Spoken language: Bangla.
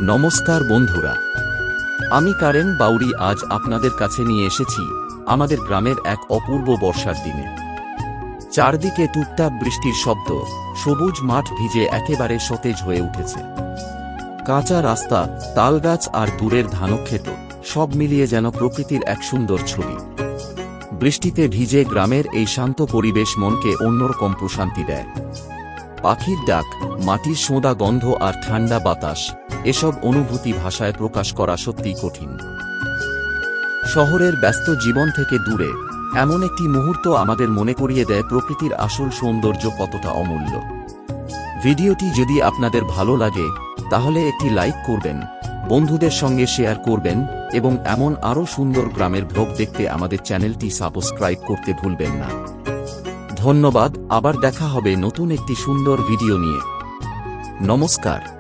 নমস্কার বন্ধুরা, আমি কারেন বাউরি আজ আপনাদের কাছে নিয়ে এসেছি আমাদের গ্রামের এক অপূর্ব বর্ষার দিনে। চারদিকে টুপটাপ বৃষ্টির শব্দ, সবুজ মাঠ ভিজে একেবারে সতেজ হয়ে উঠেছে। কাঁচা রাস্তা, তালগাছ আর দূরের ধানক্ষেত সব মিলিয়ে যেন প্রকৃতির এক সুন্দর ছবি। বৃষ্টিতে ভিজে গ্রামের এই শান্ত পরিবেশ মনকে অন্যরকম প্রশান্তি দেয়। পাখির ডাক, মাটির সোঁদা গন্ধ আর ঠান্ডা বাতাস, এসব অনুভূতি ভাষায় প্রকাশ করা সত্যিই কঠিন। শহরের ব্যস্ত জীবন থেকে দূরে এমন একটি মুহূর্ত আমাদের মনে করিয়ে দেয় প্রকৃতির আসল সৌন্দর্য কতটা অমূল্য। ভিডিওটি যদি আপনাদের ভালো লাগে তাহলে একটি লাইক করবেন, বন্ধুদের সঙ্গে শেয়ার করবেন এবং এমন আরও সুন্দর গ্রামের ভ্লগ দেখতে আমাদের চ্যানেলটি সাবস্ক্রাইব করতে ভুলবেন না। ধন্যবাদ, আবার দেখা হবে নতুন একটি সুন্দর ভিডিও নিয়ে। নমস্কার।